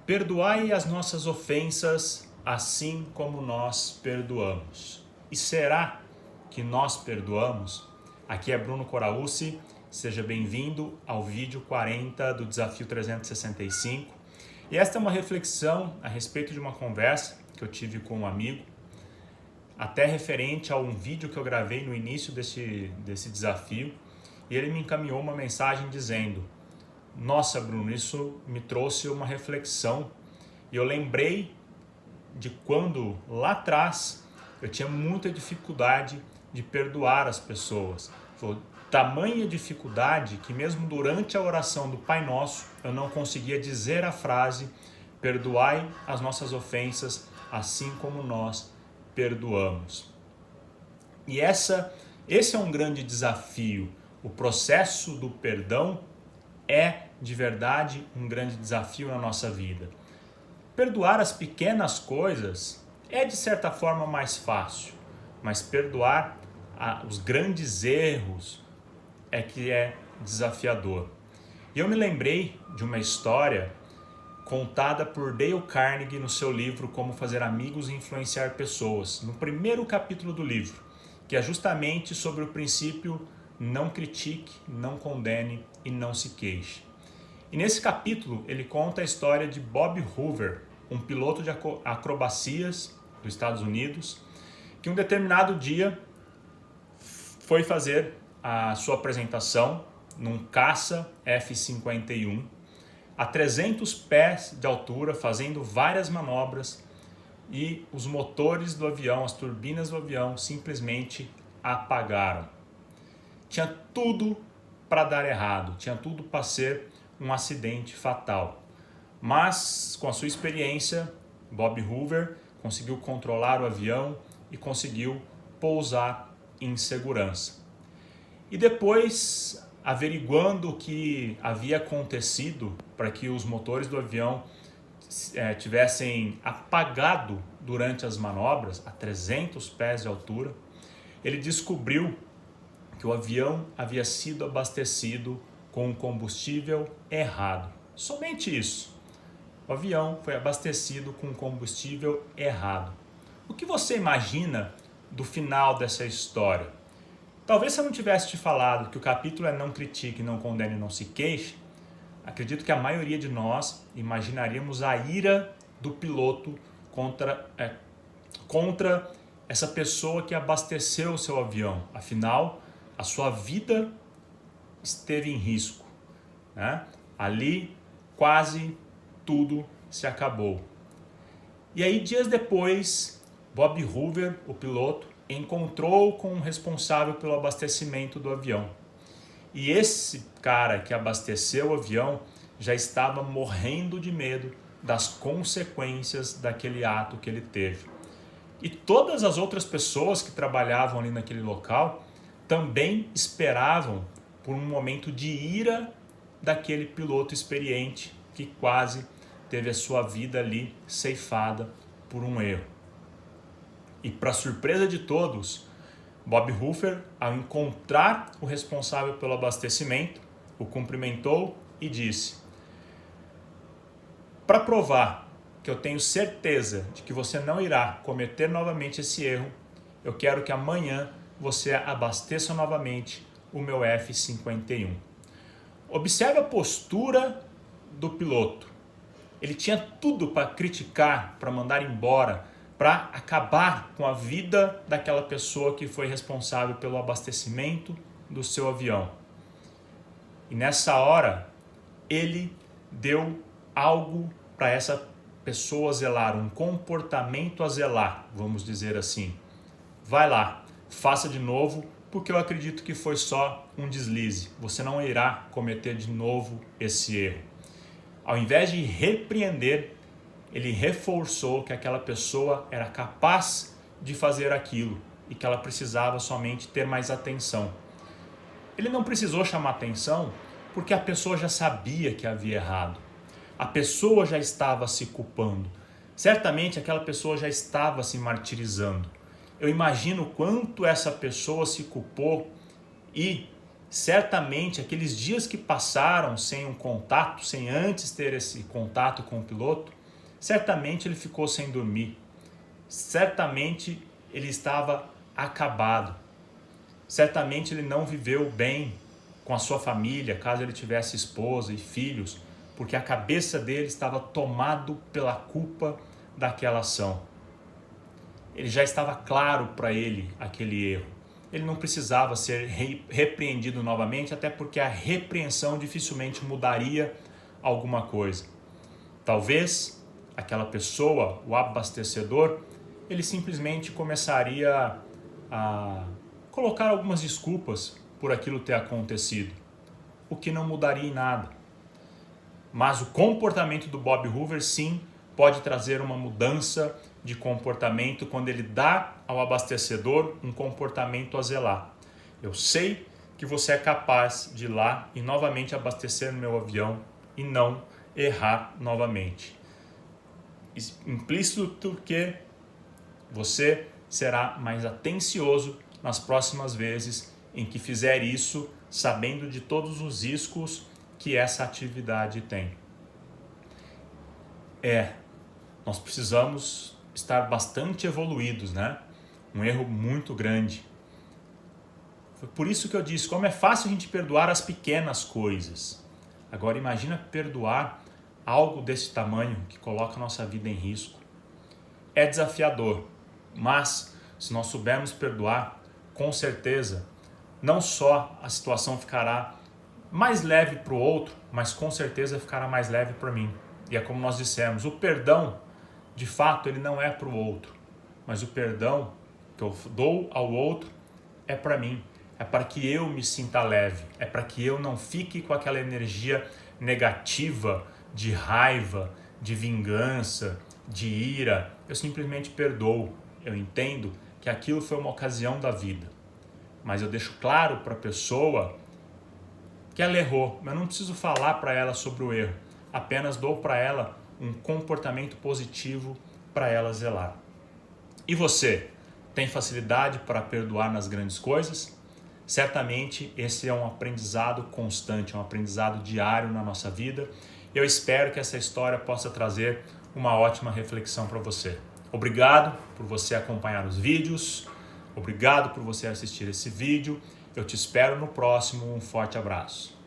Perdoai as nossas ofensas, assim como nós perdoamos. E será que nós perdoamos? Aqui é Bruno Corauci, seja bem-vindo ao vídeo 40 do Desafio 365. E esta é uma reflexão a respeito de uma conversa que eu tive com um amigo, até referente a um vídeo que eu gravei no início desse desafio, e ele me encaminhou uma mensagem dizendo: nossa, Bruno, isso me trouxe uma reflexão e eu lembrei de quando lá atrás eu tinha muita dificuldade de perdoar as pessoas. Foi tamanha dificuldade que mesmo durante a oração do Pai Nosso eu não conseguia dizer a frase: perdoai as nossas ofensas, assim como nós perdoamos. E esse é um grande desafio. O processo do perdão é de verdade um grande desafio na nossa vida. Perdoar as pequenas coisas é de certa forma mais fácil, mas perdoar os grandes erros é que é desafiador. E eu me lembrei de uma história contada por Dale Carnegie no seu livro Como Fazer Amigos e Influenciar Pessoas, no primeiro capítulo do livro, que é justamente sobre o princípio não critique, não condene e não se queixe. E nesse capítulo ele conta a história de Bob Hoover, um piloto de acrobacias dos Estados Unidos, que um determinado dia foi fazer a sua apresentação num caça F-51 a 300 pés de altura, fazendo várias manobras, e os motores do avião, as turbinas do avião simplesmente apagaram. Tinha tudo para dar errado, tinha tudo para ser um acidente fatal. Mas, com a sua experiência, Bob Hoover conseguiu controlar o avião e conseguiu pousar em segurança. E depois, averiguando o que havia acontecido para que os motores do avião tivessem apagado durante as manobras, a 300 pés de altura, ele descobriu que o avião havia sido abastecido com um combustível errado. Somente isso. O avião foi abastecido com combustível errado. O que você imagina do final dessa história? Talvez se eu não tivesse te falado que o capítulo é não critique, não condene, não se queixe, acredito que a maioria de nós imaginaríamos a ira do piloto contra essa pessoa que abasteceu o seu avião. Afinal, a sua vida esteve em risco, né? Ali quase tudo se acabou. E aí, dias depois, Bob Hoover, o piloto, encontrou com o responsável pelo abastecimento do avião. E esse cara que abasteceu o avião já estava morrendo de medo das consequências daquele ato que ele teve. E todas as outras pessoas que trabalhavam ali naquele local também esperavam por um momento de ira daquele piloto experiente que quase teve a sua vida ali ceifada por um erro. E para surpresa de todos, Bob Hoover, ao encontrar o responsável pelo abastecimento, o cumprimentou e disse: para provar que eu tenho certeza de que você não irá cometer novamente esse erro, eu quero que amanhã você abasteça novamente o meu F-51. Observe a postura do piloto. Ele tinha tudo para criticar, para mandar embora, para acabar com a vida daquela pessoa que foi responsável pelo abastecimento do seu avião. E nessa hora, ele deu algo para essa pessoa zelar, um comportamento a zelar, vamos dizer assim. Vai lá, faça de novo, porque eu acredito que foi só um deslize. Você não irá cometer de novo esse erro. Ao invés de repreender, ele reforçou que aquela pessoa era capaz de fazer aquilo e que ela precisava somente ter mais atenção. Ele não precisou chamar atenção porque a pessoa já sabia que havia errado. A pessoa já estava se culpando. Certamente aquela pessoa já estava se martirizando. Eu imagino quanto essa pessoa se culpou e certamente aqueles dias que passaram sem um contato, sem antes ter esse contato com o piloto, certamente ele ficou sem dormir, certamente ele estava acabado, certamente ele não viveu bem com a sua família, caso ele tivesse esposa e filhos, porque a cabeça dele estava tomado pela culpa daquela ação. Ele já estava claro para ele aquele erro. Ele não precisava ser repreendido novamente, até porque a repreensão dificilmente mudaria alguma coisa. Talvez aquela pessoa, o abastecedor, ele simplesmente começaria a colocar algumas desculpas por aquilo ter acontecido, o que não mudaria em nada. Mas o comportamento do Bob Hoover, sim, pode trazer uma mudança de comportamento quando ele dá ao abastecedor um comportamento a zelar. Eu sei que você é capaz de ir lá e novamente abastecer no meu avião e não errar novamente. Implícito que você será mais atencioso nas próximas vezes em que fizer isso, sabendo de todos os riscos que essa atividade tem. Nós precisamos estar bastante evoluídos, né? Um erro muito grande. Foi por isso que eu disse, como é fácil a gente perdoar as pequenas coisas. Agora imagina perdoar algo desse tamanho que coloca a nossa vida em risco. É desafiador, mas se nós soubermos perdoar, com certeza, não só a situação ficará mais leve para o outro, mas com certeza ficará mais leve para mim. E é como nós dissemos, o perdão, de fato, ele não é para o outro, mas o perdão que eu dou ao outro é para mim, é para que eu me sinta leve, é para que eu não fique com aquela energia negativa de raiva, de vingança, de ira. Eu simplesmente perdoo, eu entendo que aquilo foi uma ocasião da vida, mas eu deixo claro para a pessoa que ela errou, mas eu não preciso falar para ela sobre o erro, apenas dou para ela um comportamento positivo para ela zelar. E você, tem facilidade para perdoar nas grandes coisas? Certamente esse é um aprendizado constante, um aprendizado diário na nossa vida. Eu espero que essa história possa trazer uma ótima reflexão para você. Obrigado por você acompanhar os vídeos, obrigado por você assistir esse vídeo. Eu te espero no próximo. Um forte abraço.